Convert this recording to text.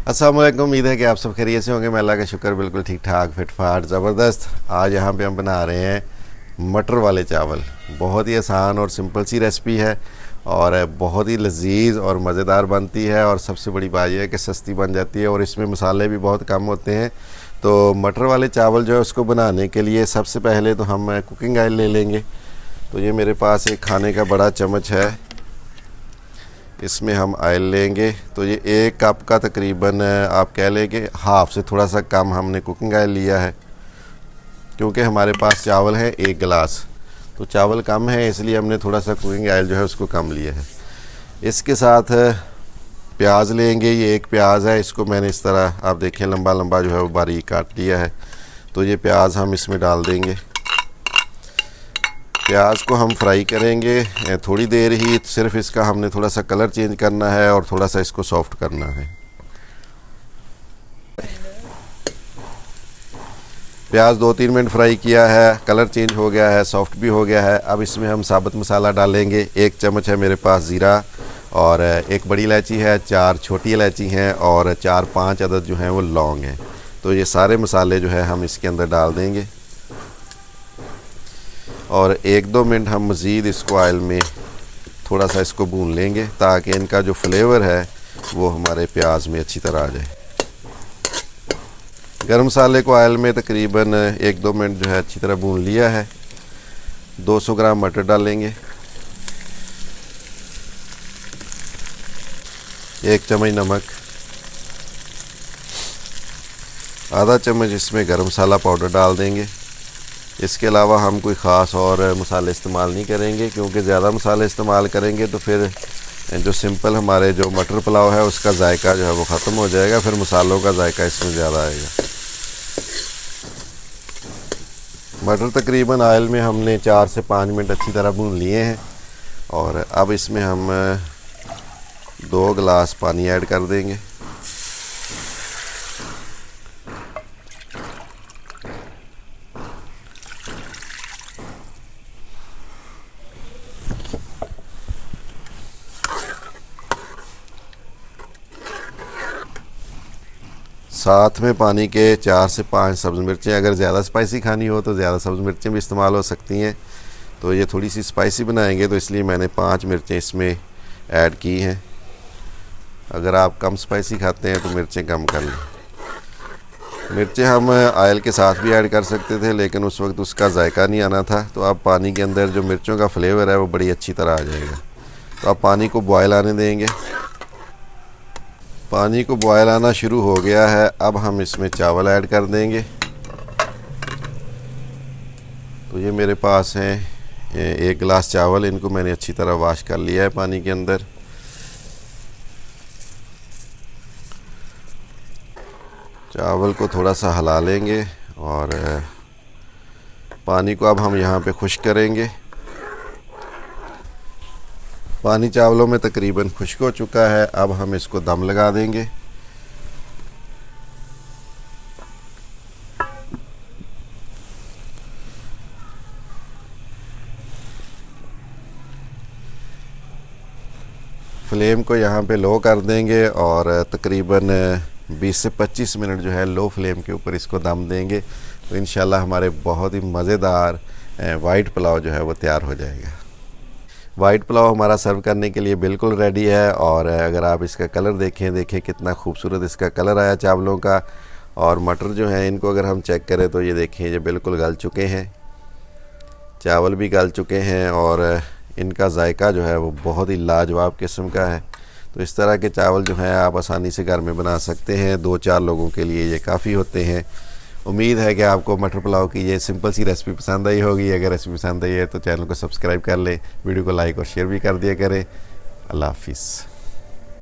अस्सलाम वालेकुम। उम्मीद है कि आप सब खैरियत से होंगे। मैं अल्लाह का शुक्र बिल्कुल ठीक ठाक फिट फाट ज़बरदस्त। आज यहाँ पे हम बना रहे हैं मटर वाले चावल। बहुत ही आसान और सिंपल सी रेसिपी है और बहुत ही लजीज और मज़ेदार बनती है, और सबसे बड़ी बात यह है कि सस्ती बन जाती है और इसमें मसाले भी बहुत कम होते हैं। तो मटर वाले चावल जो है उसको बनाने के लिए सबसे पहले तो हम कुकिंग ऑयल ले लेंगे। तो ये मेरे पास एक खाने का बड़ा चम्मच है, इसमें हम ऑयल लेंगे। तो ये 1 कप का तकरीबन आप कह लें कि हाफ़ से थोड़ा सा कम हमने कुकिंग ऑयल लिया है, क्योंकि हमारे पास चावल है 1 गिलास। तो चावल कम है इसलिए हमने थोड़ा सा कुकिंग ऑयल जो है उसको कम लिया है। इसके साथ प्याज लेंगे। ये 1 प्याज है, इसको मैंने इस तरह आप देखें लंबा लंबा जो है वो बारीक काट लिया है। तो ये प्याज हम इसमें डाल देंगे। प्याज को हम फ्राई करेंगे थोड़ी देर ही, सिर्फ इसका हमने थोड़ा सा कलर चेंज करना है और थोड़ा सा इसको सॉफ्ट करना है। प्याज 2-3 मिनट फ्राई किया है, कलर चेंज हो गया है, सॉफ्ट भी हो गया है। अब इसमें हम साबुत मसाला डालेंगे। 1 चम्मच है मेरे पास ज़ीरा, और 1 बड़ी इलायची है, 4 छोटी इलायची हैं, और 4-5 अदद जो हैं वो लौंग हैं। तो ये सारे मसाले जो है हम इसके अंदर डाल देंगे और 1-2 मिनट हम मज़ीद इसको ऑयल में थोड़ा सा इसको भून लेंगे, ताकि इनका जो फ्लेवर है वो हमारे प्याज में अच्छी तरह आ जाए। गरम मसाले को ऑयल में तकरीबन 1-2 मिनट जो है अच्छी तरह भून लिया है। 200 ग्राम मटर डालेंगे, 1 चम्मच नमक, आधा चम्मच इसमें गरम मसाला पाउडर डाल देंगे। इसके अलावा हम कोई ख़ास और मसाले इस्तेमाल नहीं करेंगे, क्योंकि ज़्यादा मसाले इस्तेमाल करेंगे तो फिर जो सिंपल हमारे जो मटर पुलाव है उसका जायका जो है वो ख़त्म हो जाएगा, फिर मसालों का जायका इसमें ज़्यादा आएगा। मटर तकरीबन ऑयल में हमने 4 से 5 मिनट अच्छी तरह भून लिए हैं, और अब इसमें हम 2 गिलास पानी ऐड कर देंगे। साथ में पानी के 4 से 5 सब्ज़ मिर्चें, अगर ज़्यादा स्पाइसी खानी हो तो ज़्यादा सब्ज़ मिर्चें भी इस्तेमाल हो सकती हैं। तो ये थोड़ी सी स्पाइसी बनाएंगे तो इसलिए मैंने 5 मिर्चें इसमें ऐड की हैं। अगर आप कम स्पाइसी खाते हैं तो मिर्चें कम कर लें। मिर्चें हम ऑयल के साथ भी ऐड कर सकते थे, लेकिन उस वक्त उसका जायका नहीं आना था। तो अब पानी के अंदर जो मिर्चों का फ्लेवर है वो बड़ी अच्छी तरह आ जाएगा। तो अब पानी को बॉयल आने देंगे। पानी को बॉयल आना शुरू हो गया है, अब हम इसमें चावल ऐड कर देंगे। तो ये मेरे पास हैं 1 गिलास चावल, इनको मैंने अच्छी तरह वॉश कर लिया है पानी के अंदर। चावल को थोड़ा सा हिला लेंगे और पानी को अब हम यहाँ पे खुश्क करेंगे। पानी चावलों में तकरीबन खुश्क हो चुका है, अब हम इसको दम लगा देंगे। फ्लेम को यहाँ पे लो कर देंगे और तकरीबन 20 से 25 मिनट जो है लो फ्लेम के ऊपर इसको दम देंगे। तो इंशाल्लाह हमारे बहुत ही मज़ेदार वाइट पुलाव जो है वो तैयार हो जाएगा। वाइट पुलाव हमारा सर्व करने के लिए बिल्कुल रेडी है, और अगर आप इसका कलर देखें कितना खूबसूरत इसका कलर आया चावलों का। और मटर जो हैं इनको अगर हम चेक करें तो ये देखें ये बिल्कुल गल चुके हैं, चावल भी गल चुके हैं, और इनका जायका जो है वो बहुत ही लाजवाब किस्म का है। तो इस तरह के चावल जो हैं आप आसानी से घर में बना सकते हैं। 2-4 लोगों के लिए ये काफ़ी होते हैं। उम्मीद है कि आपको मटर पुलाव की ये सिंपल सी रेसिपी पसंद आई होगी। अगर रेसिपी पसंद आई है तो चैनल को सब्सक्राइब कर लें, वीडियो को लाइक और शेयर भी कर दिया करें। अल्लाह हाफिज़।